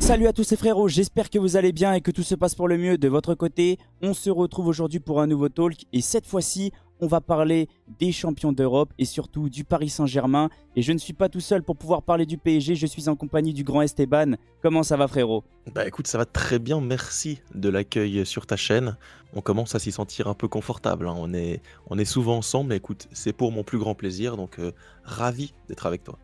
Salut à tous ces frérots, j'espère que vous allez bien et que tout se passe pour le mieux de votre côté. On se retrouve aujourd'hui pour un nouveau talk et cette fois-ci, on va parler des champions d'Europe et surtout du Paris Saint-Germain. Et je ne suis pas tout seul pour pouvoir parler du PSG, je suis en compagnie du grand Esteban. Comment ça va frérot? Bah écoute, ça va très bien, merci de l'accueil sur ta chaîne. On commence à s'y sentir un peu confortable, hein. On est souvent ensemble, mais écoute, c'est pour mon plus grand plaisir, donc ravi d'être avec toi.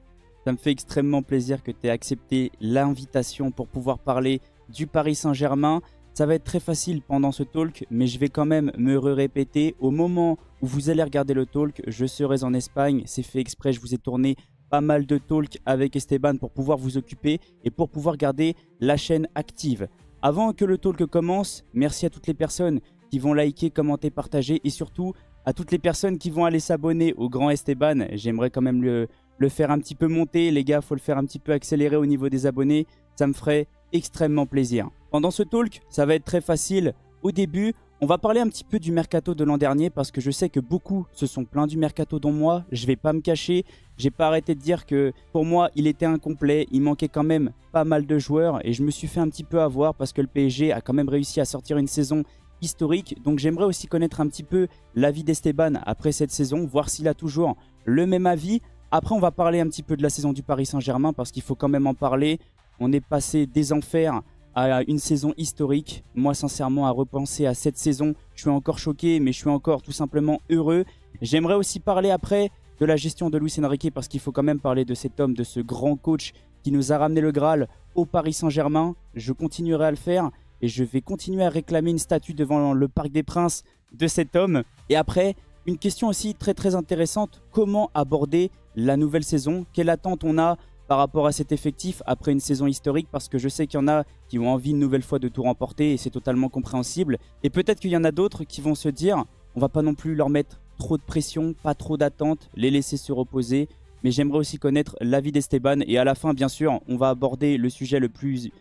Ça me fait extrêmement plaisir que tu aies accepté l'invitation pour pouvoir parler du Paris Saint-Germain. Ça va être très facile pendant ce talk, mais je vais quand même me répéter. Au moment où vous allez regarder le talk, je serai en Espagne. C'est fait exprès, je vous ai tourné pas mal de talks avec Esteban pour pouvoir vous occuper et pour pouvoir garder la chaîne active. Avant que le talk commence, merci à toutes les personnes qui vont liker, commenter, partager et surtout à toutes les personnes qui vont aller s'abonner au grand Esteban. J'aimerais quand même le faire un petit peu monter. Les gars, faut le faire un petit peu accélérer au niveau des abonnés. Ça me ferait extrêmement plaisir. Pendant ce talk, ça va être très facile. Au début, on va parler un petit peu du mercato de l'an dernier parce que je sais que beaucoup se sont plaints du mercato dont moi. Je vais pas me cacher. J'ai pas arrêté de dire que pour moi, il était incomplet. Il manquait quand même pas mal de joueurs et je me suis fait un petit peu avoir parce que le PSG a quand même réussi à sortir une saison historique. Donc j'aimerais aussi connaître un petit peu l'avis d'Esteban après cette saison, voir s'il a toujours le même avis. Après, on va parler un petit peu de la saison du Paris Saint-Germain parce qu'il faut quand même en parler. On est passé des enfers à une saison historique. Moi, sincèrement, à repenser à cette saison, je suis encore choqué, mais je suis encore tout simplement heureux. J'aimerais aussi parler après de la gestion de Luis Enrique parce qu'il faut quand même parler de cet homme, de ce grand coach qui nous a ramené le Graal au Paris Saint-Germain. Je continuerai à le faire et je vais continuer à réclamer une statue devant le Parc des Princes de cet homme. Et après, une question aussi très intéressante, comment aborder la nouvelle saison? Quelle attente on a par rapport à cet effectif après une saison historique? Parce que je sais qu'il y en a qui ont envie une nouvelle fois de tout remporter et c'est totalement compréhensible. Et peut-être qu'il y en a d'autres qui vont se dire, on va pas non plus leur mettre trop de pression, pas trop d'attente, les laisser se reposer. Mais j'aimerais aussi connaître l'avis d'Esteban. Et à la fin, bien sûr, on va aborder le sujet le plus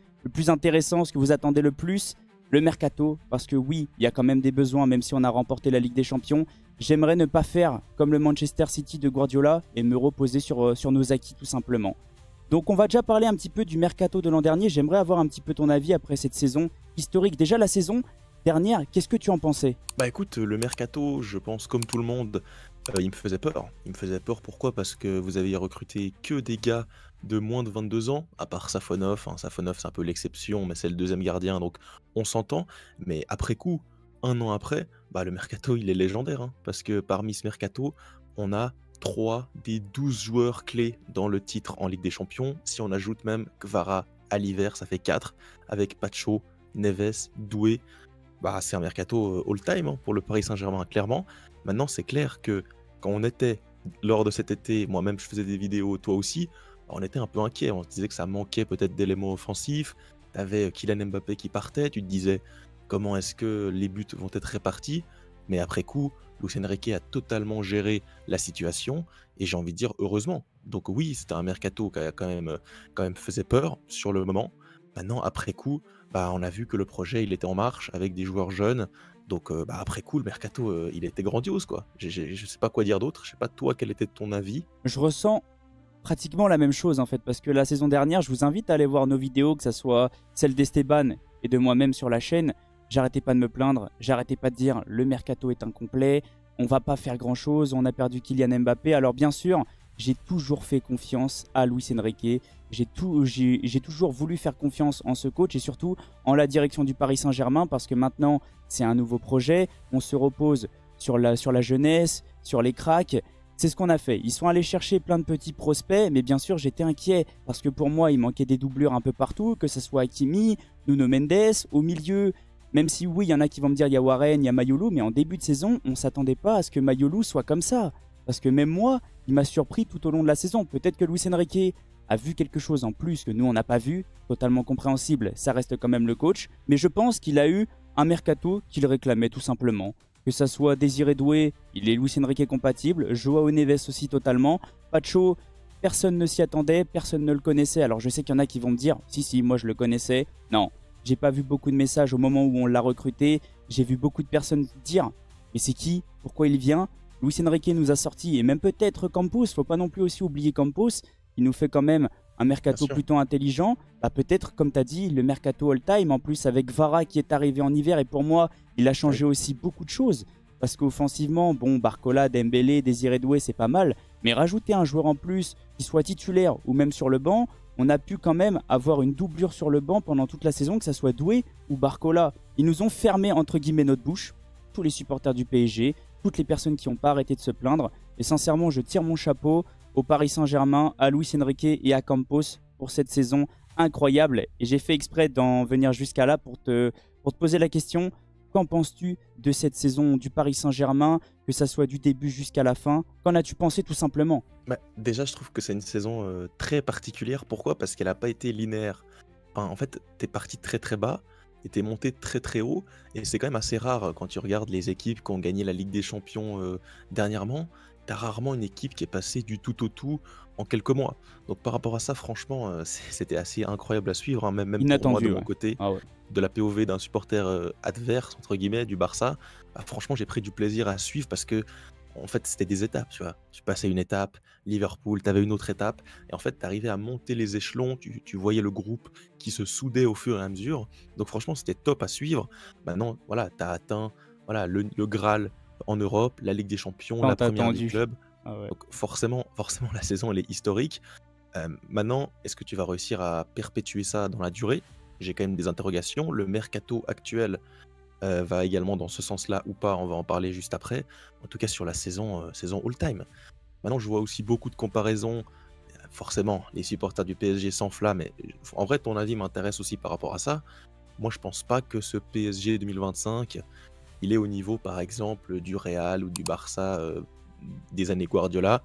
intéressant, ce que vous attendez le plus, le mercato. Parce que oui, il y a quand même des besoins, même si on a remporté la Ligue des Champions. J'aimerais ne pas faire comme le Manchester City de Guardiola et me reposer sur nos acquis tout simplement. Donc on va déjà parler un petit peu du mercato de l'an dernier. J'aimerais avoir un petit peu ton avis après cette saison historique. Déjà la saison dernière, qu'est-ce que tu en pensais? Bah écoute, le mercato, je pense comme tout le monde, il me faisait peur. Il me faisait peur pourquoi? Parce que vous aviez recruté que des gars de moins de 22 ans, à part Safonov. Safonov c'est un peu l'exception, mais c'est le deuxième gardien, donc on s'entend. Mais après coup, un an après, bah, le mercato il est légendaire, hein, parce que parmi ce mercato, on a 3 des 12 joueurs clés dans le titre en Ligue des Champions. Si on ajoute même Kvara à l'hiver, ça fait 4, avec Pacho, Neves, Doué. Bah, c'est un mercato all-time, hein, pour le Paris Saint-Germain, clairement. Maintenant, c'est clair que quand on était lors de cet été, moi-même je faisais des vidéos, toi aussi, on était un peu inquiet. On se disait que ça manquait peut-être d'éléments offensifs. Tu avais Kylian Mbappé qui partait, tu te disais comment est-ce que les buts vont être répartis. Mais après coup, Luis Enrique a totalement géré la situation et j'ai envie de dire heureusement. Donc oui, c'était un mercato qui a quand même faisait peur sur le moment. Maintenant, après coup, bah, on a vu que le projet il était en marche avec des joueurs jeunes. Donc bah, après coup, le mercato il était grandiose, quoi. Je sais pas quoi dire d'autre. Je sais pas toi quel était ton avis. Je ressens pratiquement la même chose en fait parce que la saison dernière, je vous invite à aller voir nos vidéos, que ce soit celle d'Esteban et de moi-même sur la chaîne. J'arrêtais pas de me plaindre, j'arrêtais pas de dire le mercato est incomplet, on va pas faire grand chose, on a perdu Kylian Mbappé. Alors bien sûr, j'ai toujours fait confiance à Luis Enrique, j'ai toujours voulu faire confiance en ce coach et surtout en la direction du Paris Saint-Germain parce que maintenant c'est un nouveau projet, on se repose sur la jeunesse, sur les cracks. C'est ce qu'on a fait. Ils sont allés chercher plein de petits prospects, mais bien sûr j'étais inquiet parce que pour moi il manquait des doublures un peu partout, que ce soit Hakimi, Nuno Mendes, au milieu. Même si oui, il y en a qui vont me dire il y a Warren, il y a Mayolu, mais en début de saison, on ne s'attendait pas à ce que Mayolu soit comme ça. Parce que même moi, il m'a surpris tout au long de la saison. Peut-être que Luis Enrique a vu quelque chose en plus que nous, on n'a pas vu. Totalement compréhensible, ça reste quand même le coach. Mais je pense qu'il a eu un mercato qu'il réclamait tout simplement. Que ça soit Désiré Doué, il est Luis Enrique compatible. Joao Neves aussi totalement. Pacho, personne ne s'y attendait, personne ne le connaissait. Alors je sais qu'il y en a qui vont me dire, si, moi je le connaissais. Non. J'ai pas vu beaucoup de messages au moment où on l'a recruté. J'ai vu beaucoup de personnes dire mais c'est qui? Pourquoi il vient? Luis Enrique nous a sorti, et même peut-être Campos, faut pas non plus aussi oublier Campos. Il nous fait quand même un Bien mercato sûr. plutôt intelligent, bah peut-être, comme tu as dit, le mercato all-time, en plus avec Vara qui est arrivé en hiver, et pour moi, il a Oui. changé aussi beaucoup de choses. Parce qu'offensivement, bon, Barcola, Dembélé, Désiré Doué, c'est pas mal, mais rajouter un joueur en plus qui soit titulaire ou même sur le banc, on a pu quand même avoir une doublure sur le banc pendant toute la saison, que ça soit Doué ou Barcola. Ils nous ont fermé, entre guillemets, notre bouche, tous les supporters du PSG, toutes les personnes qui n'ont pas arrêté de se plaindre. Et sincèrement, je tire mon chapeau au Paris Saint-Germain, à Luis Enrique et à Campos pour cette saison incroyable. Et j'ai fait exprès d'en venir jusqu'à là pour te poser la question. Qu'en penses-tu de cette saison du Paris Saint-Germain, que ça soit du début jusqu'à la fin? Qu'en as-tu pensé tout simplement? Bah, déjà, je trouve que c'est une saison très particulière. Pourquoi? Parce qu'elle n'a pas été linéaire. Enfin, en fait, t'es parti très très bas et t'es monté très très haut. Et c'est quand même assez rare quand tu regardes les équipes qui ont gagné la Ligue des Champions dernièrement. T'as rarement une équipe qui est passée du tout au tout en quelques mois. Donc par rapport à ça, franchement, c'était assez incroyable à suivre, hein, même pour moi de Inattendu, mon ouais. côté, Ah ouais. de la POV d'un supporter adverse, entre guillemets, du Barça. Bah, franchement, j'ai pris du plaisir à suivre parce que en fait, c'était des étapes, tu vois. Tu passais une étape, Liverpool, tu avais une autre étape, et en fait, tu arrivais à monter les échelons, tu voyais le groupe qui se soudait au fur et à mesure. Donc franchement, c'était top à suivre. Maintenant, voilà, tu as atteint voilà, le Graal en Europe, la Ligue des Champions, Tant la première du attendu. club. Ah ouais. Donc forcément, la saison, elle est historique. Maintenant, est-ce que tu vas réussir à perpétuer ça dans la durée? J'ai quand même des interrogations. Le mercato actuel va également dans ce sens-là ou pas, on va en parler juste après. En tout cas, sur la saison all-time. Maintenant, je vois aussi beaucoup de comparaisons. Forcément, les supporters du PSG s'enflamment. Mais en vrai, ton avis m'intéresse aussi par rapport à ça. Moi, je pense pas que ce PSG 2025, il est au niveau, par exemple, du Real ou du Barça des années Guardiola.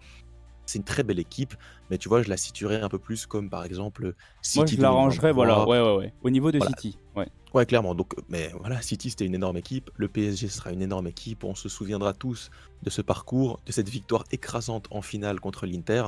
C'est une très belle équipe, mais tu vois, je la situerais un peu plus comme, par exemple, Moi, City je l'arrangerais, voilà. 2023. Ouais. Au niveau de Voilà, City. Ouais. ouais, clairement. Donc, mais voilà, City, c'était une énorme équipe. Le PSG sera une énorme équipe. On se souviendra tous de ce parcours, de cette victoire écrasante en finale contre l'Inter.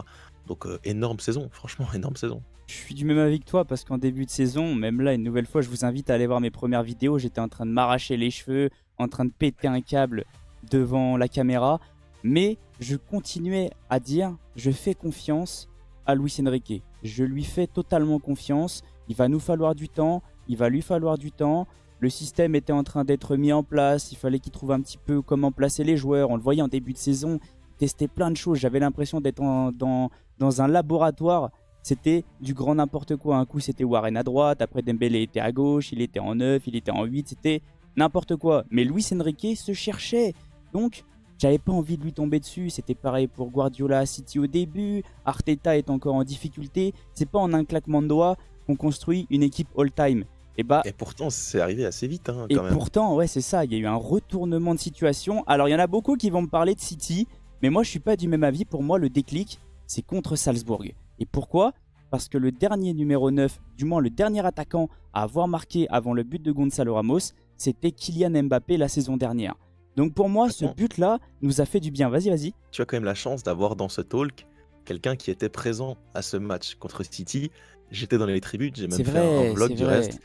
Donc, énorme saison. Franchement, énorme saison. Je suis du même avis que toi parce qu'en début de saison, même là, une nouvelle fois, je vous invite à aller voir mes premières vidéos. J'étais en train de m'arracher les cheveux, en train de péter un câble devant la caméra. Mais je continuais à dire, je fais confiance à Luis Enrique. Je lui fais totalement confiance. Il va nous falloir du temps. Il va lui falloir du temps. Le système était en train d'être mis en place. Il fallait qu'il trouve un petit peu comment placer les joueurs. On le voyait en début de saison. Il testait plein de choses. J'avais l'impression d'être dans un laboratoire. C'était du grand n'importe quoi. Un coup, c'était Warren à droite. Après, Dembélé était à gauche. Il était en 9. Il était en 8. C'était n'importe quoi. Mais Luis Enrique se cherchait. Donc, j'avais pas envie de lui tomber dessus. C'était pareil pour Guardiola à City au début. Arteta est encore en difficulté. C'est pas en un claquement de doigts qu'on construit une équipe all-time. Et bah, Et pourtant, c'est arrivé assez vite, hein, et quand même. pourtant, ouais, c'est ça. Il y a eu un retournement de situation. Alors, il y en a beaucoup qui vont me parler de City, mais moi, je suis pas du même avis. Pour moi, le déclic, c'est contre Salzbourg. Et pourquoi? Parce que le dernier numéro 9, du moins le dernier attaquant à avoir marqué avant le but de Gonzalo Ramos, c'était Kylian Mbappé la saison dernière. Donc pour moi, ce Maintenant, but-là nous a fait du bien. Vas-y, vas-y. tu as quand même la chance d'avoir dans ce talk quelqu'un qui était présent à ce match contre City. J'étais dans les tribunes, j'ai C'est même fait un vrai, vlog c'est du vrai. reste.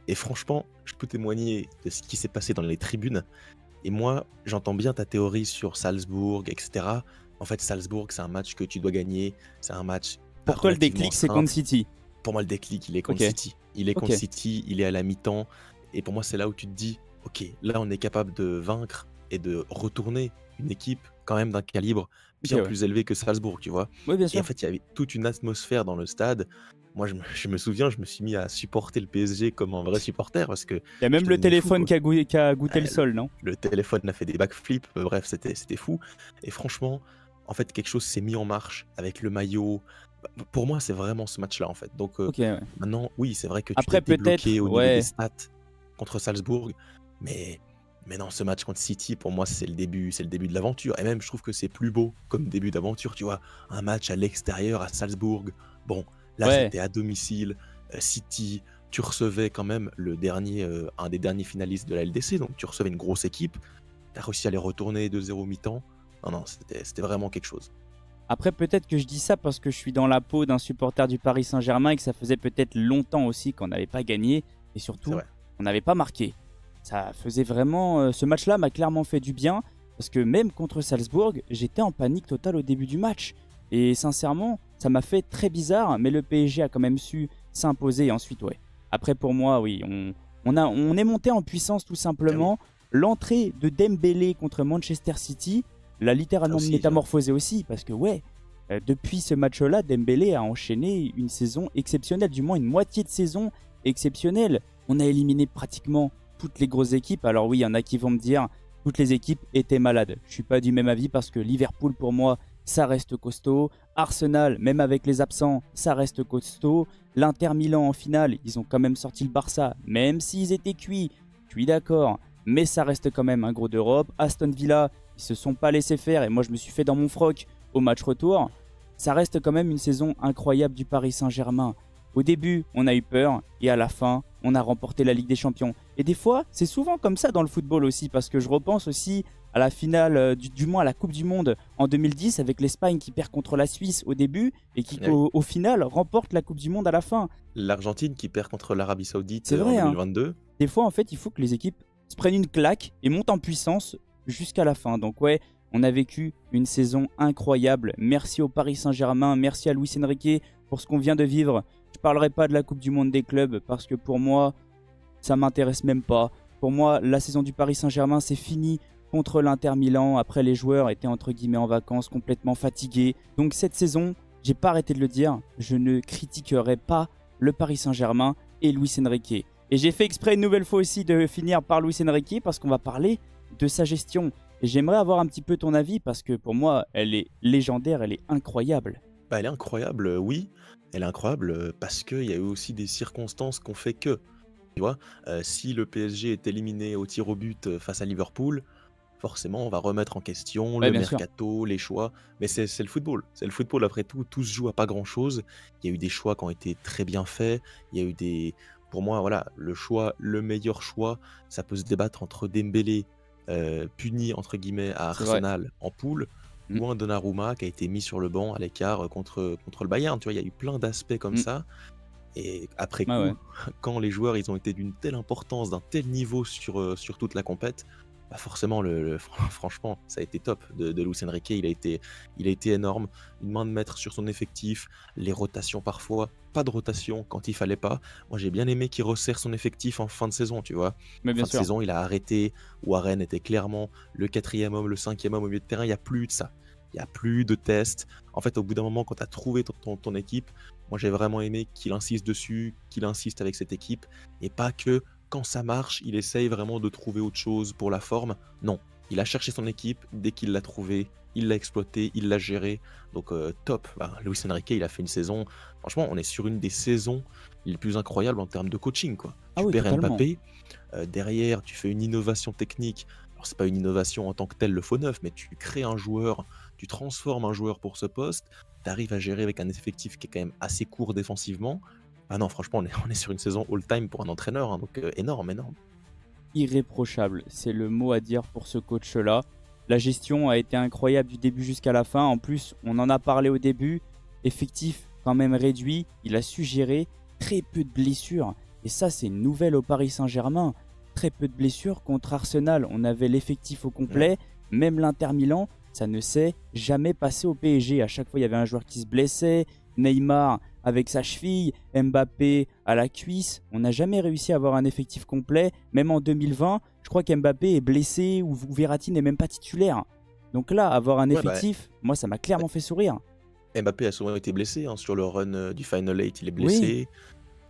Et franchement, je peux témoigner de ce qui s'est passé dans les tribunes. Et moi, j'entends bien ta théorie sur Salzbourg, etc. En fait, Salzbourg, c'est un match que tu dois gagner. C'est un match Pour toi, le relativement déclic, c'est contre simple. City. Pour moi, le déclic, il est contre Ok, City. Il est ok. contre City, il est à la mi-temps. Et pour moi, c'est là où tu te dis, ok, là, on est capable de vaincre et de retourner une équipe quand même d'un calibre Ok, bien ouais. plus élevé que Salzbourg, tu vois. Oui, bien Et en sûr. fait, il y avait toute une atmosphère dans le stade. Moi, je me souviens, je me suis mis à supporter le PSG comme un vrai supporter parce que Il y a je même le devenais fou, téléphone quoi. qui a goûté le Euh, sol, non? Le téléphone a fait des backflips, bref, c'était fou. Et franchement, en fait, quelque chose s'est mis en marche avec le maillot. Pour moi, c'est vraiment ce match-là, en fait. Donc Ok, ouais. maintenant, oui, c'est vrai que tu t'es Après, débloqué peut-être, au niveau des ouais. stats contre Salzbourg, mais, mais non, ce match contre City, pour moi, c'est le début de l'aventure. Et même, je trouve que c'est plus beau comme début d'aventure, tu vois. Un match à l'extérieur, à Salzbourg. Bon, là, Ouais. c'était à domicile. City, tu recevais quand même un des derniers finalistes de la LDC, donc tu recevais une grosse équipe. Tu as réussi à les retourner 2-0 mi-temps. Non, c'était vraiment quelque chose. Après, peut-être que je dis ça parce que je suis dans la peau d'un supporter du Paris Saint-Germain et que ça faisait peut-être longtemps aussi qu'on n'avait pas gagné et C'est surtout, vrai. on n'avait pas marqué. Ça faisait vraiment. Ce match-là m'a clairement fait du bien parce que même contre Salzbourg, j'étais en panique totale au début du match. Et sincèrement, Ça m'a fait très bizarre, mais le PSG a quand même su s'imposer. Et ensuite, ouais. Après, pour moi, oui, on est monté en puissance tout Ah oui, simplement. L'entrée de Dembélé contre Manchester City l'a ça littéralement aussi, métamorphosé aussi. Parce que, ouais, depuis ce match-là, Dembélé a enchaîné une saison exceptionnelle, du moins une moitié de saison exceptionnelle. On a éliminé pratiquement toutes les grosses équipes. Alors oui, il y en a qui vont me dire toutes les équipes étaient malades. Je suis pas du même avis parce que Liverpool, pour moi, ça reste costaud. Arsenal, même avec les absents, ça reste costaud. L'Inter Milan en finale, ils ont quand même sorti le Barça, même s'ils étaient cuits. Je suis d'accord, mais ça reste quand même un gros d'Europe. Aston Villa, ils se sont pas laissés faire et moi je me suis fait dans mon froc au match retour. Ça reste quand même une saison incroyable du Paris Saint-Germain. Au début, on a eu peur et à la fin, on a remporté la Ligue des Champions. Et des fois, c'est souvent comme ça dans le football aussi, parce que je repense aussi à la finale, du moins à la Coupe du Monde en 2010 avec l'Espagne qui perd contre la Suisse au début et qui ah oui. au final remporte la Coupe du Monde à la fin. L'Argentine qui perd contre l'Arabie Saoudite C'est en vrai, hein. 2022. Des fois, en fait, il faut que les équipes se prennent une claque et montent en puissance jusqu'à la fin. Donc ouais, on a vécu une saison incroyable. Merci au Paris Saint-Germain, merci à Luis Enrique pour ce qu'on vient de vivre. Je parlerai pas de la Coupe du Monde des clubs parce que pour moi, ça m'intéresse même pas. Pour moi, la saison du Paris Saint-Germain, c'est fini contre l'Inter Milan. Après, les joueurs étaient entre guillemets en vacances, complètement fatigués. Donc cette saison, j'ai pas arrêté de le dire, je ne critiquerai pas le Paris Saint-Germain et Luis Enrique. Et j'ai fait exprès une nouvelle fois aussi de finir par Luis Enrique parce qu'on va parler de sa gestion. Et j'aimerais avoir un petit peu ton avis parce que pour moi, elle est légendaire, elle est incroyable. Bah, elle est incroyable, oui. Elle est incroyable parce qu'il y a eu aussi des circonstances qui ont fait que. Tu vois, si le PSG est éliminé au tir au but face à Liverpool, forcément, on va remettre en question Ouais, le bien sûr. mercato, les choix. Mais c'est le football. C'est le football après tout. Tout se joue à pas grand-chose. Il y a eu des choix qui ont été très bien faits. Il y a eu des. Pour moi, voilà, le choix, le meilleur choix, ça peut se débattre entre Dembélé, puni entre guillemets à C'est vrai. Arsenal en poule, Mm. ou un Donnarumma qui a été mis sur le banc à l'écart contre le Bayern. Tu vois, il y a eu plein d'aspects comme Mm. ça. Et après Ouais, ouais. coup, quand les joueurs ils ont été d'une telle importance, d'un tel niveau sur toute la compète, bah forcément, franchement, ça a été top de Luis Enrique. Il a été énorme. Une main de maître sur son effectif, les rotations parfois, pas de rotation quand il fallait pas. Moi, j'ai bien aimé qu'il resserre son effectif en fin de saison, tu vois. Mais bien Fin de sûr. saison, il a arrêté. Warren était clairement le quatrième homme, le cinquième homme au milieu de terrain. Il n'y a plus de ça. Il n'y a plus de tests. En fait, au bout d'un moment, quand tu as trouvé ton équipe, moi j'ai vraiment aimé qu'il insiste dessus, qu'il insiste avec cette équipe, et pas que quand ça marche, il essaye vraiment de trouver autre chose pour la forme. Non, il a cherché son équipe, dès qu'il l'a trouvé, il l'a exploité, il l'a géré. Donc top. Bah, Luis Enrique, il a fait une saison. Franchement, on est sur une des saisons les plus incroyables en termes de coaching, quoi. Ah Tu oui, perds totalement. Mbappé, derrière, tu fais une innovation technique. Alors, c'est pas une innovation en tant que telle, le faux neuf, mais tu crées un joueur, tu transformes un joueur pour ce poste, tu arrives à gérer avec un effectif qui est quand même assez court défensivement. Ah non, franchement, on est sur une saison all-time pour un entraîneur, hein, donc énorme, énorme. Irréprochable, c'est le mot à dire pour ce coach-là. La gestion a été incroyable du début jusqu'à la fin. En plus, on en a parlé au début. Effectif quand même réduit. Il a su gérer très peu de blessures. Et ça, c'est une nouvelle au Paris Saint-Germain. Très peu de blessures. Contre Arsenal, on avait l'effectif au Ouais. complet. Même l'Inter Milan, ça ne s'est jamais passé au PSG. À chaque fois, il y avait un joueur qui se blessait. Neymar avec sa cheville, Mbappé à la cuisse. On n'a jamais réussi à avoir un effectif complet. Même en 2020, je crois qu'Mbappé est blessé ou Verratti n'est même pas titulaire. Donc là, avoir un Ouais, bah, effectif, moi, ça m'a clairement fait sourire. Mbappé a souvent été blessé, hein, sur le run du Final 8, il est Oui, blessé.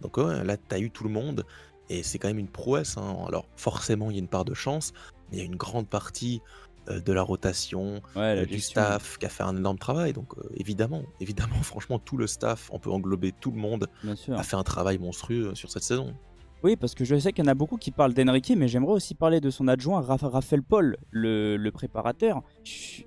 Donc ouais, là, tu as eu tout le monde, et c'est quand même une prouesse, hein. Alors forcément, il y a une part de chance, mais il y a une grande partie de la rotation, ouais, la du gestion, staff qui a fait un énorme travail. Donc évidemment, évidemment, franchement, tout le staff, on peut englober tout le monde, bien a sûr. fait un travail monstrueux sur cette saison. Oui, parce que je sais qu'il y en a beaucoup qui parlent d'Enrique, mais j'aimerais aussi parler de son adjoint, Raphaël Paul, le préparateur.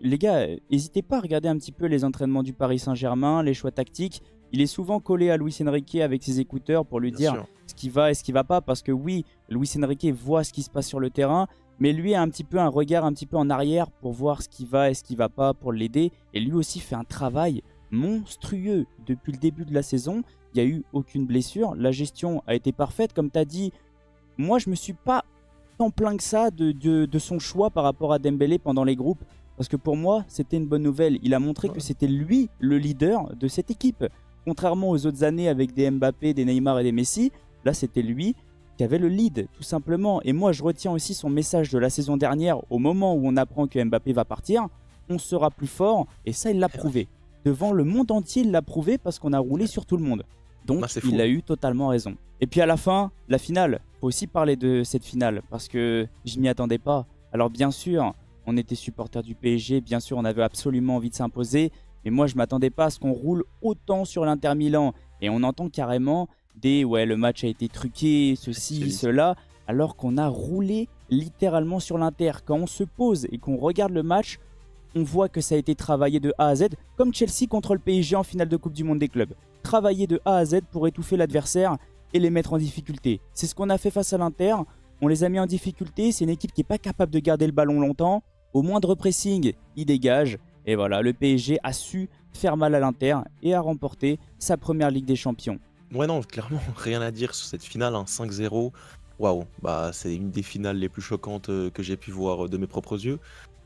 Les gars, n'hésitez pas à regarder un petit peu les entraînements du Paris Saint-Germain, les choix tactiques. Il est souvent collé à Luis Enrique avec ses écouteurs pour lui Bien dire sûr. ce qui va et ce qui va pas, parce que oui, Luis Enrique voit ce qui se passe sur le terrain, mais lui a un petit peu un regard un petit peu en arrière pour voir ce qui va et ce qui va pas, pour l'aider. Et lui aussi fait un travail monstrueux depuis le début de la saison. Il n'y a eu aucune blessure, la gestion a été parfaite, comme tu as dit. Moi, je me suis pas tant plaint que ça de son choix par rapport à Dembélé pendant les groupes. Parce que pour moi, c'était une bonne nouvelle. Il a montré que c'était lui le leader de cette équipe. Contrairement aux autres années avec des Mbappé, des Neymar et des Messi, là c'était lui qui avait le lead, tout simplement. Et moi, je retiens aussi son message de la saison dernière, au moment où on apprend que Mbappé va partir, on sera plus fort, et ça, il l'a prouvé. Devant le monde entier, il l'a prouvé parce qu'on a roulé sur tout le monde. Donc, il a eu totalement raison. Et puis à la fin, la finale. Faut aussi parler de cette finale, parce que je m'y attendais pas. Alors bien sûr, on était supporters du PSG, bien sûr, on avait absolument envie de s'imposer, mais moi, je m'attendais pas à ce qu'on roule autant sur l'Inter Milan. Et on entend carrément des « ouais, le match a été truqué, ceci, cela », alors qu'on a roulé littéralement sur l'Inter. Quand on se pose et qu'on regarde le match, on voit que ça a été travaillé de A à Z, comme Chelsea contre le PSG en finale de Coupe du Monde des clubs. Travaillé de A à Z pour étouffer l'adversaire et les mettre en difficulté. C'est ce qu'on a fait face à l'Inter. On les a mis en difficulté. C'est une équipe qui n'est pas capable de garder le ballon longtemps. Au moindre pressing, il dégage. Et voilà, le PSG a su faire mal à l'Inter et a remporté sa première Ligue des Champions. Ouais, non, clairement, rien à dire sur cette finale, hein, 5-0. Waouh, bah, c'est une des finales les plus choquantes que j'ai pu voir de mes propres yeux.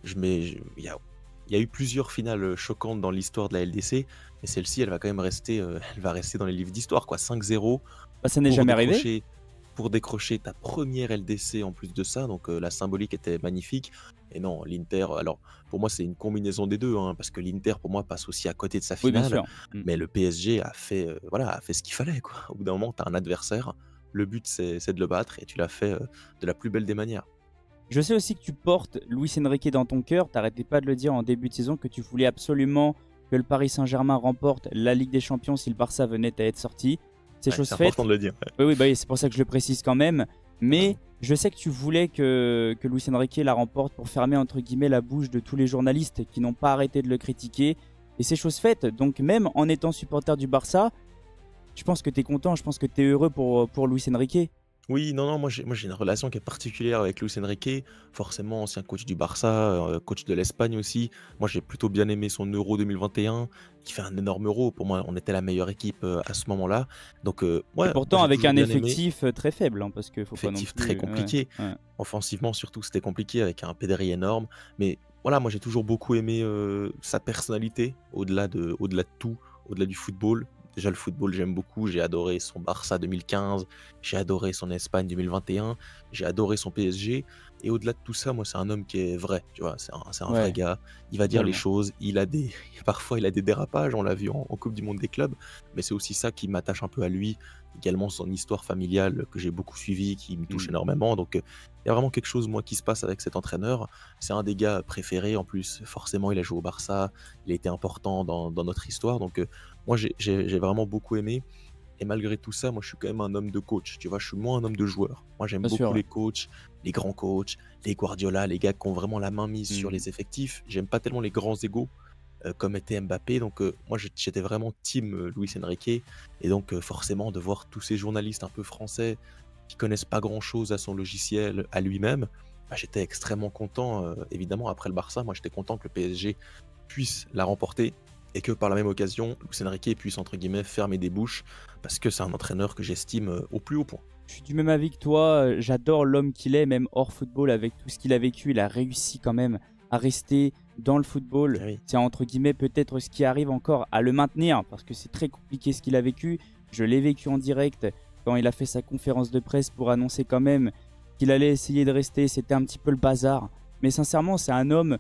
Il y a eu plusieurs finales choquantes dans l'histoire de la LDC, mais celle-ci, elle va quand même rester, elle va rester dans les livres d'histoire, quoi. 5-0. Bah, ça n'est jamais arrivé. Pour décrocher ta première LDC en plus de ça, donc la symbolique était magnifique. Et non, l'Inter, alors pour moi c'est une combinaison des deux, hein, parce que l'Inter pour moi passe aussi à côté de sa finale, oui, bien sûr. mais le PSG a fait, a fait ce qu'il fallait, quoi. Au bout d'un moment, tu as un adversaire, le but c'est de le battre, et tu l'as fait de la plus belle des manières. Je sais aussi que tu portes Luis Enrique dans ton cœur, t'arrêtais pas de le dire en début de saison, que tu voulais absolument que le Paris Saint-Germain remporte la Ligue des Champions si le Barça venait à être sorti. C'est chose faite. C'est important de le dire. Ouais. Oui, c'est pour ça que je le précise quand même. Mais je sais que tu voulais que Luis Enrique la remporte pour fermer entre guillemets la bouche de tous les journalistes qui n'ont pas arrêté de le critiquer. Et c'est chose faite. Donc même en étant supporter du Barça, je pense que tu es content, je pense que tu es heureux pour Luis Enrique. Oui, non, moi j'ai une relation qui est particulière avec Luis Enrique, forcément ancien coach du Barça, coach de l'Espagne aussi. Moi j'ai plutôt bien aimé son Euro 2021, qui fait un énorme Euro. Pour moi, on était la meilleure équipe à ce moment-là. Donc ouais. Et pourtant avec un effectif très faible, hein, parce que faut pas non plus. Très compliqué. Ouais. Offensivement surtout, c'était compliqué avec un Pedri énorme. Mais voilà, moi j'ai toujours beaucoup aimé sa personnalité, au-delà de tout, au-delà du football. Déjà, le football, j'aime beaucoup. J'ai adoré son Barça 2015. J'ai adoré son Espagne 2021. J'ai adoré son PSG. Et au-delà de tout ça, moi, c'est un homme qui est vrai. Tu vois, c'est un vrai gars. Il va dire les choses. Parfois, il a des dérapages. On l'a vu en Coupe du Monde des clubs. Mais c'est aussi ça qui m'attache un peu à lui. Également, son histoire familiale que j'ai beaucoup suivie, qui me touche énormément. Donc, il y a vraiment quelque chose, moi, qui se passe avec cet entraîneur. C'est un des gars préférés. En plus, forcément, il a joué au Barça. Il a été important dans notre histoire. Donc, moi, j'ai vraiment beaucoup aimé. Et malgré tout ça, moi, je suis quand même un homme de coach. Tu vois, je suis moins un homme de joueur. Moi, j'aime beaucoup les coachs, les grands coachs, les Guardiola, les gars qui ont vraiment la main mise sur les effectifs. J'aime pas tellement les grands égos comme était Mbappé. Donc, moi, j'étais vraiment team Luis Enrique. Et donc, forcément, de voir tous ces journalistes un peu français qui connaissent pas grand-chose à son logiciel, à lui-même, bah, j'étais extrêmement content. Évidemment, après le Barça, moi, j'étais content que le PSG puisse la remporter. Et que par la même occasion, Luis Enrique puisse entre guillemets fermer des bouches, parce que c'est un entraîneur que j'estime au plus haut point. Je suis du même avis que toi, j'adore l'homme qu'il est, même hors football, avec tout ce qu'il a vécu, il a réussi quand même à rester dans le football. Oui. C'est entre guillemets peut-être ce qui arrive encore à le maintenir, parce que c'est très compliqué ce qu'il a vécu. Je l'ai vécu en direct quand il a fait sa conférence de presse pour annoncer quand même qu'il allait essayer de rester, c'était un petit peu le bazar. Mais sincèrement, c'est un homme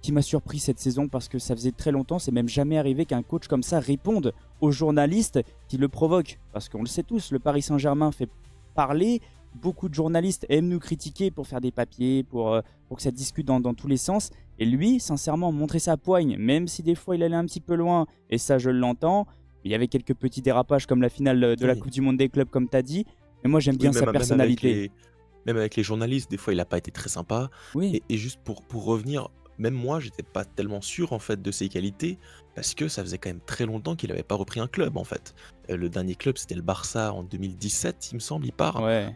qui m'a surpris cette saison parce que ça faisait très longtemps, c'est même jamais arrivé qu'un coach comme ça réponde aux journalistes qui le provoquent. Parce qu'on le sait tous, le Paris Saint-Germain fait parler, beaucoup de journalistes aiment nous critiquer pour faire des papiers, pour que ça discute dans tous les sens. Et lui, sincèrement, montrer sa poigne, même si des fois il allait un petit peu loin, et ça je l'entends, il y avait quelques petits dérapages comme la finale de la Coupe du Monde des clubs comme tu as dit, mais moi j'aime bien sa personnalité. Même avec les journalistes, des fois il n'a pas été très sympa. Oui. Et juste pour revenir... Même moi, j'étais pas tellement sûr en fait de ses qualités parce que ça faisait quand même très longtemps qu'il n'avait pas repris un club en fait. Le dernier club, c'était le Barça en 2017, il me semble, il part. Ouais.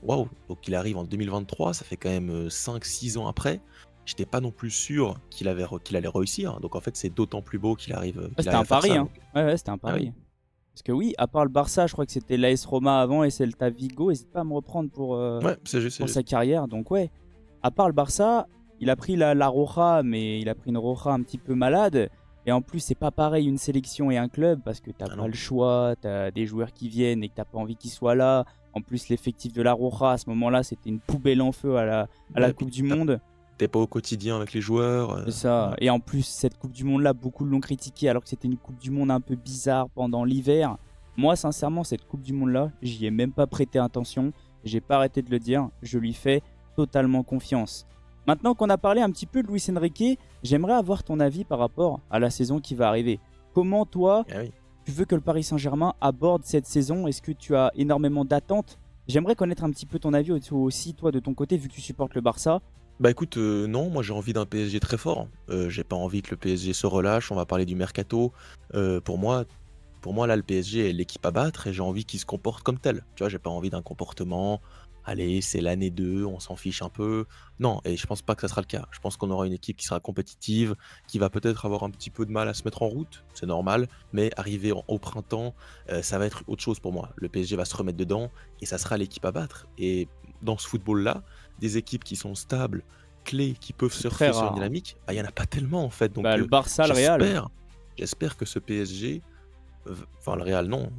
Waouh, donc il arrive en 2023, ça fait quand même 5-6 ans après. J'étais pas non plus sûr qu'il allait réussir. Donc en fait, c'est d'autant plus beau qu'il arrive. C'était un pari, hein. Ouais, c'était un pari. Ah, oui. Parce que oui, à part le Barça, je crois que c'était l'AS Roma avant et Celta Vigo. N'hésite pas à me reprendre pour sa carrière. Donc ouais, à part le Barça. il a pris la Roja, mais il a pris une Roja un petit peu malade. Et en plus, c'est pas pareil une sélection et un club parce que t'as Ah pas non. le choix, t'as des joueurs qui viennent et que t'as pas envie qu'ils soient là. En plus, l'effectif de la Roja à ce moment-là, c'était une poubelle en feu à la Ouais, puis Coupe du Monde. t'es pas au quotidien avec les joueurs. C'est ça. Voilà. Et en plus, cette Coupe du Monde-là, beaucoup l'ont critiqué alors que c'était une Coupe du Monde un peu bizarre pendant l'hiver. Moi, sincèrement, cette Coupe du Monde-là, j'y ai même pas prêté attention. J'ai pas arrêté de le dire. Je lui fais totalement confiance. Maintenant qu'on a parlé un petit peu de Luis Enrique, j'aimerais avoir ton avis par rapport à la saison qui va arriver. Comment toi, Ah oui. tu veux que le Paris Saint-Germain aborde cette saison? Est-ce que tu as énormément d'attentes? J'aimerais connaître un petit peu ton avis aussi, toi, de ton côté, vu que tu supportes le Barça. Bah écoute, non, moi j'ai envie d'un PSG très fort. J'ai pas envie que le PSG se relâche. On va parler du mercato. Pour moi, là, le PSG est l'équipe à battre et j'ai envie qu'il se comporte comme tel. Tu vois, j'ai pas envie d'un comportement. Allez, c'est l'année 2, on s'en fiche un peu. Non, et je pense pas que ça sera le cas. Je pense qu'on aura une équipe qui sera compétitive, qui va peut-être avoir un petit peu de mal à se mettre en route, c'est normal, mais arriver au printemps, ça va être autre chose pour moi. Le PSG va se remettre dedans et ça sera l'équipe à battre. Et dans ce football-là, des équipes qui sont stables, clés, qui peuvent C'est très surfer sur une rare, hein. dynamique, bah, il y en a pas tellement en fait. Donc Bah, le Barça, le Real. j'espère, que ce PSG, enfin le Real non.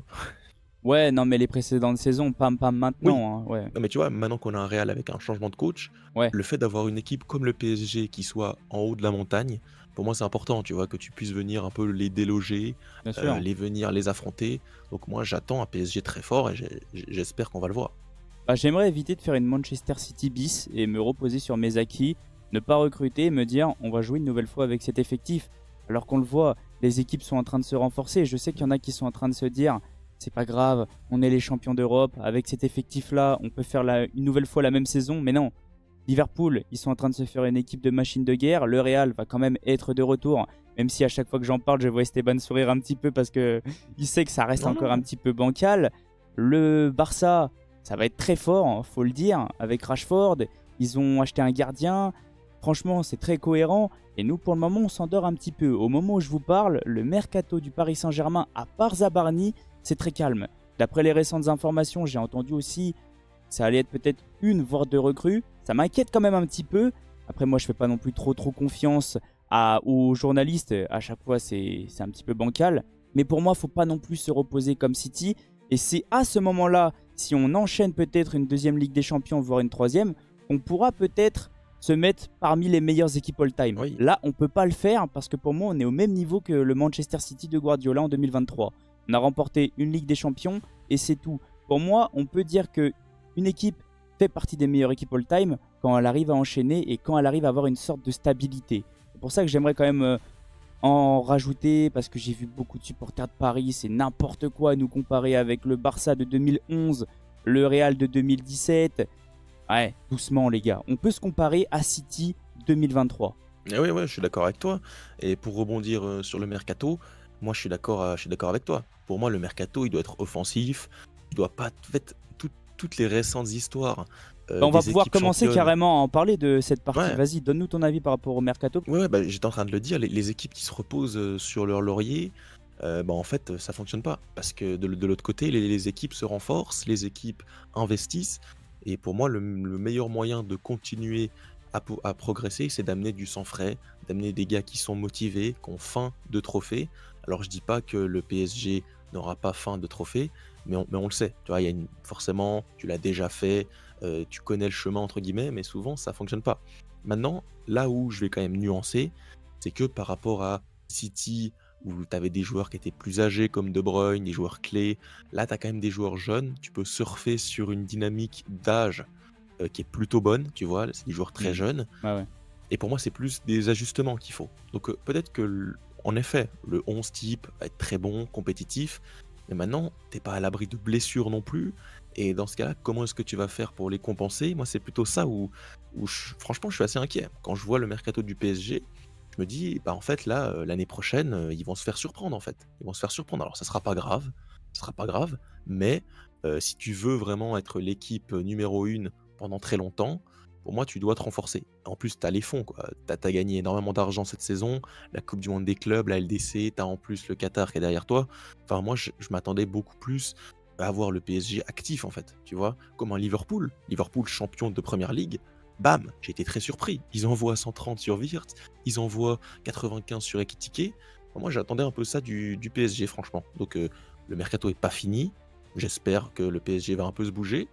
Ouais, non, mais les précédentes saisons, pas Oui, maintenant, hein, ouais. non mais tu vois, maintenant qu'on a un Real avec un changement de coach, Ouais, le fait d'avoir une équipe comme le PSG qui soit en haut de la montagne, pour moi c'est important, tu vois, que tu puisses venir un peu les déloger, bien sûr. les affronter. Donc moi j'attends un PSG très fort et j'espère qu'on va le voir. Bah, j'aimerais éviter de faire une Manchester City bis et me reposer sur mes acquis, ne pas recruter et me dire on va jouer une nouvelle fois avec cet effectif. Alors qu'on le voit, les équipes sont en train de se renforcer. Je sais qu'il y en a qui sont en train de se dire c'est pas grave, on est les champions d'Europe, avec cet effectif-là, on peut faire une nouvelle fois la même saison. Mais non, Liverpool, ils sont en train de se faire une équipe de machines de guerre. Le Real va quand même être de retour, même si à chaque fois que j'en parle, je vois Esteban sourire un petit peu parce que il sait que ça reste Non, encore un non. petit peu bancal. Le Barça, ça va être très fort, hein, faut le dire, avec Rashford. Ils ont acheté un gardien. Franchement, c'est très cohérent. Et nous, pour le moment, on s'endort un petit peu. Au moment où je vous parle, le mercato du Paris Saint-Germain, à part Zabarni, c'est très calme. D'après les récentes informations, j'ai entendu aussi que ça allait être peut-être une, voire deux recrues. Ça m'inquiète quand même un petit peu. Après, moi, je fais pas non plus trop confiance aux journalistes. À chaque fois, c'est un petit peu bancal. Mais pour moi, faut pas non plus se reposer comme City. Et c'est à ce moment-là, si on enchaîne peut-être une deuxième Ligue des Champions, voire une troisième, on pourra peut-être se mettre parmi les meilleures équipes all-time. Oui. Là, on peut pas le faire parce que pour moi, on est au même niveau que le Manchester City de Guardiola en 2023. On a remporté une Ligue des Champions et c'est tout. Pour moi, on peut dire que une équipe fait partie des meilleures équipes all-time quand elle arrive à enchaîner et quand elle arrive à avoir une sorte de stabilité. C'est pour ça que j'aimerais quand même en rajouter parce que j'ai vu beaucoup de supporters de Paris, c'est n'importe quoi à nous comparer avec le Barça de 2011, le Real de 2017. Ouais, doucement les gars, on peut se comparer à City 2023. Et oui, ouais, je suis d'accord avec toi. Et pour rebondir sur le mercato, moi je suis d'accord avec toi. Pour moi, le mercato, il doit être offensif. Il doit pas. En fait, toutes les récentes histoires Bah, on va des pouvoir équipes commencer championnes. carrément à en parler de cette partie. Ouais, Vas-y, donne-nous ton avis par rapport au mercato. ouais, ouais, bah, j'étais en train de le dire, les équipes qui se reposent sur leur laurier, bah, en fait, ça fonctionne pas. Parce que de l'autre côté, les équipes se renforcent, les équipes investissent. Et pour moi, le meilleur moyen de continuer à progresser, c'est d'amener du sang frais, d'amener des gars qui sont motivés, qui ont faim de trophées. Alors, je dis pas que le PSG n'aura pas faim de trophées, mais on le sait. Tu vois, il y a forcément, tu l'as déjà fait, tu connais le chemin, entre guillemets, mais souvent, ça fonctionne pas. Maintenant, là où je vais quand même nuancer, c'est que par rapport à City, où tu avais des joueurs qui étaient plus âgés comme De Bruyne, des joueurs clés, là tu as quand même des joueurs jeunes, tu peux surfer sur une dynamique d'âge qui est plutôt bonne, tu vois, c'est des joueurs très Hmm. jeunes, Ouais, ouais. et pour moi c'est plus des ajustements qu'il faut. Donc peut-être que, en effet, le 11 type va être très bon, compétitif, mais maintenant t'es pas à l'abri de blessures non plus, et dans ce cas-là, comment est-ce que tu vas faire pour les compenser? Moi c'est plutôt ça où franchement je suis assez inquiet. Quand je vois le mercato du PSG, je me dis, bah en fait là, l'année prochaine, ils vont se faire surprendre en fait. Ils vont se faire surprendre. Alors ça sera pas grave, mais si tu veux vraiment être l'équipe numéro 1 pendant très longtemps, pour moi tu dois te renforcer. En plus, tu as les fonds, quoi. Tu as gagné énormément d'argent cette saison, la Coupe du monde des clubs, la LDC, tu as en plus le Qatar qui est derrière toi. Enfin moi je m'attendais beaucoup plus à voir le PSG actif en fait, tu vois? Comme un Liverpool. Liverpool champion de première ligue, bam, j'ai été très surpris. Ils envoient 130 sur Wirtz, ils envoient 95 sur Ekitike. Moi, j'attendais un peu ça du PSG, franchement. Donc, le mercato est pas fini. J'espère que le PSG va un peu se bouger.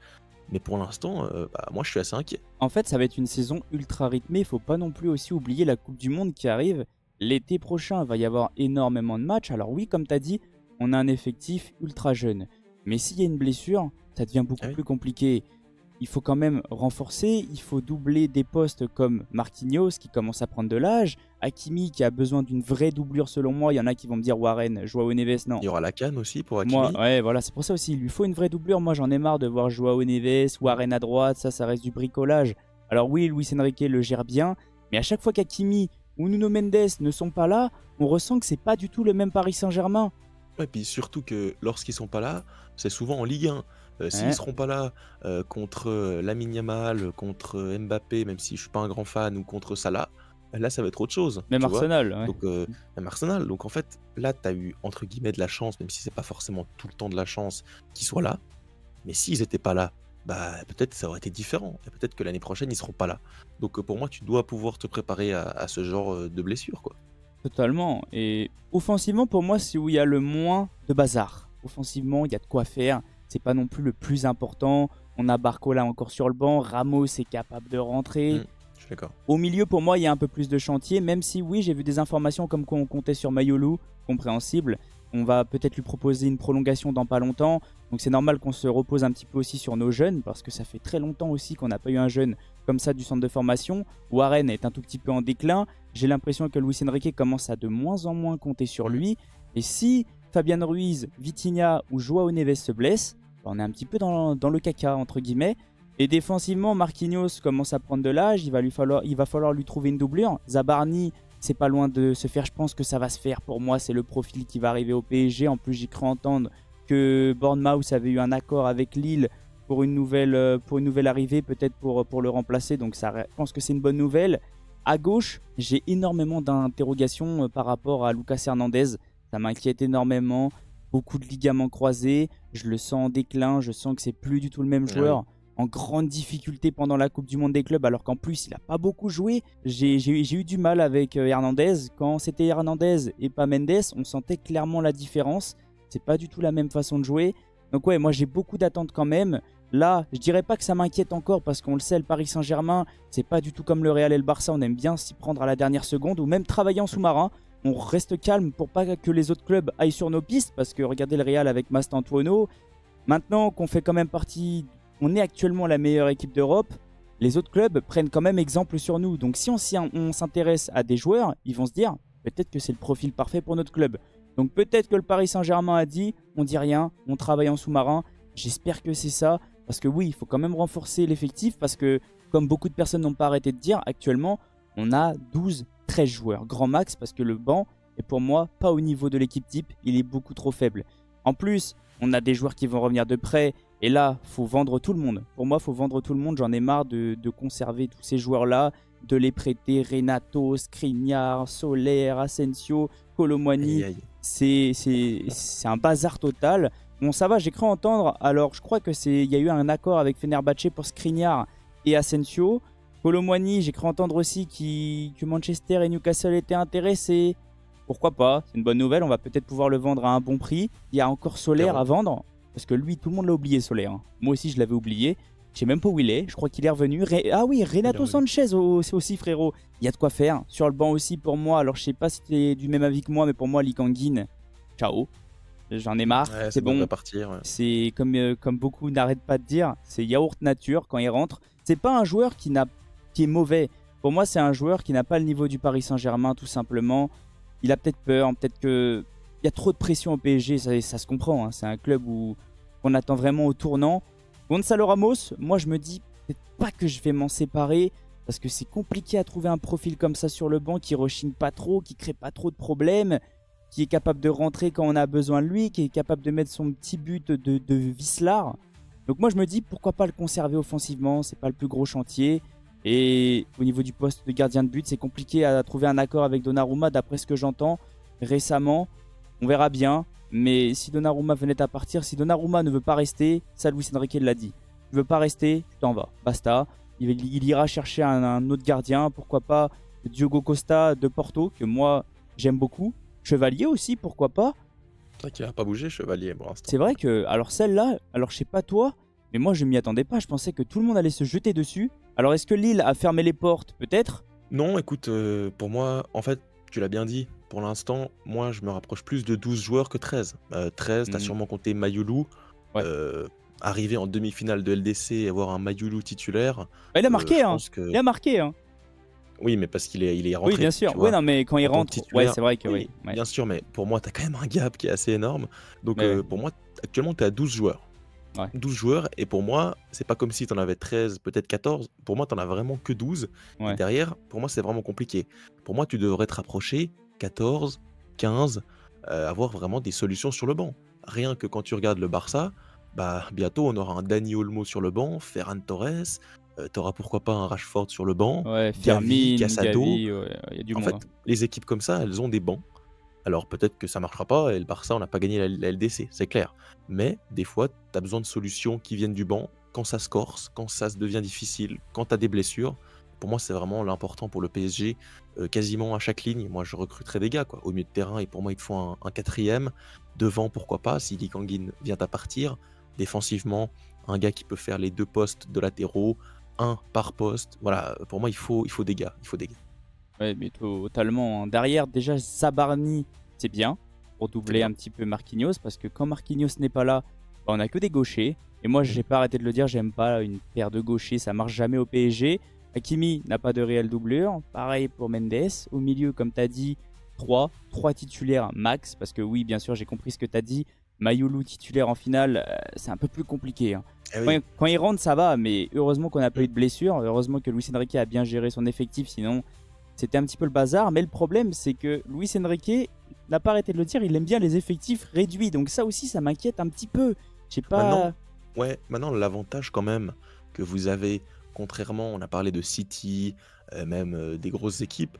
Mais pour l'instant, moi, je suis assez inquiet. En fait, ça va être une saison ultra rythmée. Il faut pas non plus aussi oublier la Coupe du Monde qui arrive. L'été prochain, il va y avoir énormément de matchs. Alors oui, comme tu as dit, on a un effectif ultra jeune. Mais s'il y a une blessure, ça devient beaucoup plus compliqué. Il faut quand même renforcer, il faut doubler des postes comme Marquinhos qui commence à prendre de l'âge, Hakimi qui a besoin d'une vraie doublure selon moi. Il y en a qui vont me dire Warren, Joao Neves, non. Il y aura la CAN aussi pour Hakimi. Moi, ouais, voilà, c'est pour ça aussi. Il lui faut une vraie doublure. Moi, j'en ai marre de voir Joao Neves, Warren à droite. Ça reste du bricolage. Alors oui, Luis Enrique le gère bien, mais à chaque fois qu'Hakimi ou Nuno Mendes ne sont pas là, on ressent que c'est pas du tout le même Paris Saint-Germain. Ouais, puis surtout que lorsqu'ils sont pas là, c'est souvent en Ligue 1. S'ils seront pas là contre Lamine Yamal, contre Mbappé, même si je suis pas un grand fan, ou contre Salah, là ça va être autre chose. Même tu vois. Arsenal. Ouais. Donc, même Arsenal. Donc en fait, là tu as eu entre guillemets de la chance, même si c'est pas forcément tout le temps de la chance qu'ils soient là. Mais s'ils étaient pas là, bah peut-être ça aurait été différent. Et peut-être que l'année prochaine ils seront pas là. Donc pour moi, tu dois pouvoir te préparer à ce genre de blessure, quoi. Totalement. Et offensivement, pour moi, c'est où il y a le moins de bazar. Offensivement, il y a de quoi faire. C'est pas non plus le plus important. On a Barcola encore sur le banc. Ramos est capable de rentrer. Je suis d'accord. Au milieu, pour moi, il y a un peu plus de chantier. Même si, oui, j'ai vu des informations comme quoi on comptait sur Mayolu. Compréhensible. On va peut-être lui proposer une prolongation dans pas longtemps. Donc c'est normal qu'on se repose un petit peu aussi sur nos jeunes. Parce que ça fait très longtemps aussi qu'on n'a pas eu un jeune comme ça du centre de formation. Warren est un tout petit peu en déclin. J'ai l'impression que Luis Enrique commence à de moins en moins compter sur lui. Et si Fabian Ruiz, Vitinha ou Joao Neves se blessent, on est un petit peu dans le caca, entre guillemets. Et défensivement, Marquinhos commence à prendre de l'âge. Il va falloir lui trouver une doublure. Zabarni, c'est pas loin de se faire. Je pense que ça va se faire. Pour moi, c'est le profil qui va arriver au PSG. En plus, j'ai cru entendre que Bournemouth avait eu un accord avec Lille pour une nouvelle arrivée, peut-être pour le remplacer. Donc ça, je pense que c'est une bonne nouvelle. À gauche, j'ai énormément d'interrogations par rapport à Lucas Hernandez. Ça m'inquiète énormément. Beaucoup de ligaments croisés. Je le sens en déclin. Je sens que c'est plus du tout le même joueur. En grande difficulté pendant la Coupe du Monde des clubs, alors qu'en plus, il n'a pas beaucoup joué. J'ai eu du mal avec Hernandez. Quand c'était Hernandez et pas Mendes, on sentait clairement la différence. C'est pas du tout la même façon de jouer. Donc ouais, moi j'ai beaucoup d'attentes quand même. Là, je dirais pas que ça m'inquiète encore parce qu'on le sait, le Paris Saint-Germain, c'est pas du tout comme le Real et le Barça. On aime bien s'y prendre à la dernière seconde ou même travailler en sous-marin. On reste calme pour pas que les autres clubs aillent sur nos pistes parce que regardez le Real avec Mastantuono. Maintenant qu'on fait quand même partie, on est actuellement la meilleure équipe d'Europe, les autres clubs prennent quand même exemple sur nous. Donc si on s'intéresse à des joueurs, ils vont se dire peut-être que c'est le profil parfait pour notre club. Donc peut-être que le Paris Saint-Germain a dit on dit rien, on travaille en sous-marin. J'espère que c'est ça parce que oui, il faut quand même renforcer l'effectif parce que comme beaucoup de personnes n'ont pas arrêté de dire, actuellement on a 12-13 joueurs, grand max parce que le banc est pour moi pas au niveau de l'équipe type, il est beaucoup trop faible. En plus, on a des joueurs qui vont revenir de près et là, faut vendre tout le monde. Pour moi, faut vendre tout le monde, j'en ai marre de conserver tous ces joueurs-là, de les prêter, Renato, Skriniar, Soler, Asensio, Colomwani. C'est un bazar total. Bon, ça va, j'ai cru entendre. Alors, je crois il y a eu un accord avec Fenerbahçe pour Skriniar et Asensio. Colomwani, j'ai cru entendre aussi que Manchester et Newcastle étaient intéressés. Pourquoi pas? C'est une bonne nouvelle. On va peut-être pouvoir le vendre à un bon prix. Il y a encore Soler à vendre. Parce que lui, tout le monde l'a oublié, Soler. Hein. Moi aussi, je l'avais oublié. Je sais même pas où il est. Je crois qu'il est revenu. Ah oui, Renato Sanchez aussi, frérot. Il y a de quoi faire. Sur le banc aussi, pour moi. Alors, je sais pas si tu es du même avis que moi, mais pour moi, Lee Kang-in, ciao. J'en ai marre. Ouais, c'est bon. Partir, ouais. C'est comme beaucoup n'arrêtent pas de dire. C'est yaourt nature quand il rentre. C'est pas un joueur qui est mauvais. Pour moi, c'est un joueur qui n'a pas le niveau du Paris Saint-Germain, tout simplement. Il a peut-être peur. Peut-être que il y a trop de pression au PSG. Ça se comprend. Hein. C'est un club qu'on attend vraiment au tournant. Gonzalo Ramos, moi je me dis peut-être pas que je vais m'en séparer parce que c'est compliqué à trouver un profil comme ça sur le banc qui rechigne pas trop, qui crée pas trop de problèmes, qui est capable de rentrer quand on a besoin de lui, qui est capable de mettre son petit but de Wislar. Donc moi je me dis pourquoi pas le conserver offensivement, c'est pas le plus gros chantier. Et au niveau du poste de gardien de but, c'est compliqué à trouver un accord avec Donnarumma d'après ce que j'entends récemment. On verra bien. Mais si Donnarumma venait à partir, si Donnarumma ne veut pas rester, ça Luis Enrique l'a dit. Tu veux pas rester, tu t'en vas. Basta. il ira chercher un autre gardien, pourquoi pas Diogo Costa de Porto, que moi j'aime beaucoup. Chevalier aussi, pourquoi pas. C'est vrai qu'il n'a pas bougé, Chevalier, pour l'instant. C'est vrai que, alors celle-là, alors je sais pas toi, mais moi je m'y attendais pas, je pensais que tout le monde allait se jeter dessus. Alors est-ce que Lille a fermé les portes? Peut-être. Non, écoute, pour moi, en fait, tu l'as bien dit, pour l'instant, moi, je me rapproche plus de 12 joueurs que 13. 13, t'as Hmm. sûrement compté Mayoulou. Ouais. Arriver en demi-finale de LDC et avoir un Mayoulou titulaire, Bah, il a marqué, je hein. pense que... Il a marqué, hein. Oui, mais parce qu'il est rentré, Oui, bien sûr. tu Oui, vois. non, mais quand il En tant que rentre, ouais, titulaire, c'est vrai que oui, oui. Ouais. bien sûr, mais pour moi, tu as quand même un gap qui est assez énorme. Donc, Mais ouais. pour moi, actuellement, tu es à 12 joueurs. Ouais. 12 joueurs, et pour moi, c'est pas comme si tu en avais 13, peut-être 14. Pour moi, tu en as vraiment que 12. Ouais. Et derrière, pour moi, c'est vraiment compliqué. Pour moi, tu devrais te rapprocher 14, 15, avoir vraiment des solutions sur le banc. Rien que quand tu regardes le Barça, bah, bientôt, on aura un Dani Olmo sur le banc, Ferran Torres, tu auras pourquoi pas un Rashford sur le banc, Ouais, Gavi, Firmine, Casado. Gavi, ouais, il y a du En monde. fait, Hein. les équipes comme ça, elles ont des bancs. Alors peut-être que ça marchera pas et le Barça, on n'a pas gagné la LDC, c'est clair. Mais des fois, tu as besoin de solutions qui viennent du banc quand ça se corse, quand ça se devient difficile, quand tu as des blessures. Pour moi, c'est vraiment l'important pour le PSG. Quasiment à chaque ligne, moi, je recruterai des gars quoi, au milieu de terrain. Et pour moi, il te faut un quatrième. Devant, pourquoi pas, si Lee Kangin vient à partir. Défensivement, un gars qui peut faire les deux postes de latéraux, un par poste. Voilà, pour moi, il faut des gars. Il faut des gars. Ouais, mais totalement. Hein. Derrière, déjà, Sabarni, c'est bien pour doubler bien. un petit peu Marquinhos, parce que quand Marquinhos n'est pas là, bah, on a que des gauchers. Et moi, j'ai pas arrêté de le dire, j'aime pas une paire de gauchers, ça marche jamais au PSG. Hakimi n'a pas de réelle doublure. Pareil pour Mendes. Au milieu, comme tu as dit, 3 titulaires max, parce que oui, bien sûr, j'ai compris ce que tu as dit. Mayoulou titulaire en finale, c'est un peu plus compliqué. Hein. Eh oui. Quand il rentre, ça va, mais heureusement qu'on n'a pas eu de blessure. Heureusement que Luis Enrique a bien géré son effectif, sinon c'était un petit peu le bazar. Mais le problème, c'est que Luis Enrique n'a pas arrêté de le dire, il aime bien les effectifs réduits. Donc ça aussi, ça m'inquiète un petit peu. Je sais pas. Maintenant, l'avantage quand même que vous avez, contrairement, on a parlé de City, même des grosses équipes,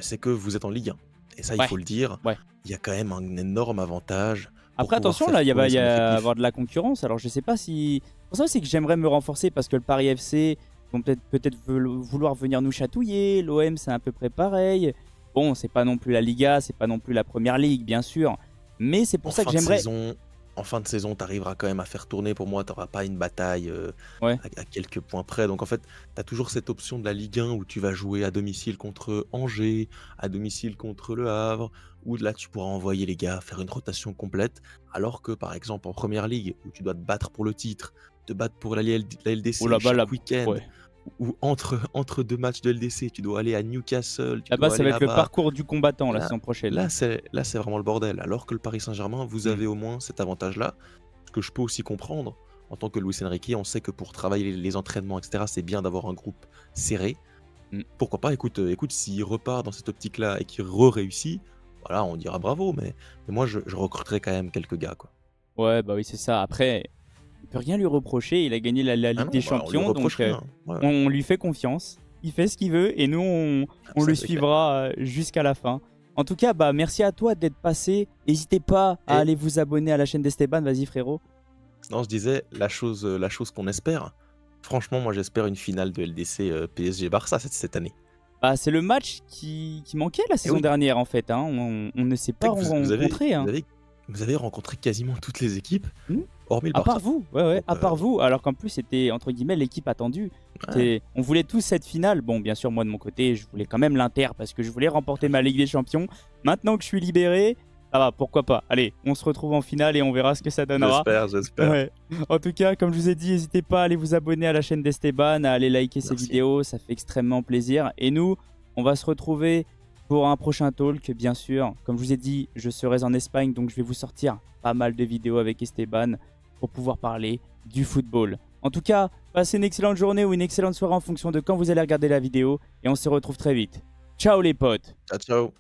c'est que vous êtes en Ligue 1. Et ça, il Ouais. faut le dire, Ouais. il y a quand même un énorme avantage. Après, attention, là, il va y avoir de la concurrence. Alors, je sais pas si. Pour ça, c'est que j'aimerais me renforcer parce que le Paris FC vont peut-être vouloir venir nous chatouiller. L'OM, c'est à peu près pareil. Bon, c'est pas non plus la Liga, c'est pas non plus la Première Ligue, bien sûr. Mais c'est pour ça que j'aimerais. En fin de saison, tu arriveras quand même à faire tourner. Pour moi, tu n'auras pas une bataille à quelques points près. Donc en fait, tu as toujours cette option de la Ligue 1 où tu vas jouer à domicile contre Angers, à domicile contre Le Havre, où là tu pourras envoyer les gars faire une rotation complète. Alors que par exemple en Première Ligue, où tu dois te battre pour le titre, te battre pour la LDC chaque week-end, ou entre deux matchs de LDC, tu dois aller à Newcastle. Là-bas, ça va être le parcours du combattant la saison prochaine. Là, c'est vraiment le bordel. Alors que le Paris Saint-Germain, vous avez au moins cet avantage-là. Ce que je peux aussi comprendre, en tant que Luis Enrique, on sait que pour travailler les entraînements, etc., c'est bien d'avoir un groupe serré. Pourquoi pas, écoute s'il repart dans cette optique-là et qu'il réussit, voilà, on dira bravo. Mais moi, je recruterai quand même quelques gars, quoi. Ouais, bah oui, c'est ça. Après, on peut rien lui reprocher. Il a gagné la Ligue des Champions, donc on lui fait confiance. Il fait ce qu'il veut et nous, on le suivra jusqu'à la fin. En tout cas, bah, merci à toi d'être passé. N'hésitez pas à aller vous abonner à la chaîne d'Esteban. Vas-y, frérot. Non, je disais, la chose qu'on espère, franchement, moi, j'espère une finale de LDC PSG-Barça cette année. Bah, c'est le match qui manquait la saison dernière, en fait. Hein. On ne s'est pas rencontrés. Vous avez rencontré quasiment toutes les équipes, hormis le Barça. À part vous, à part vous. Alors qu'en plus, c'était entre guillemets l'équipe attendue. On voulait tous cette finale. Bon, bien sûr, moi de mon côté, je voulais quand même l'Inter parce que je voulais remporter ma Ligue des Champions. Maintenant que je suis libéré, ça va, pourquoi pas. Allez, on se retrouve en finale et on verra ce que ça donnera. J'espère. Ouais. En tout cas, comme je vous ai dit, n'hésitez pas à aller vous abonner à la chaîne d'Esteban, à aller liker ses vidéos, ça fait extrêmement plaisir. Et nous, on va se retrouver pour un prochain talk, bien sûr. Comme je vous ai dit, je serai en Espagne, donc je vais vous sortir pas mal de vidéos avec Esteban pour pouvoir parler du football. En tout cas, passez une excellente journée ou une excellente soirée en fonction de quand vous allez regarder la vidéo. Et on se retrouve très vite. Ciao les potes. Ciao.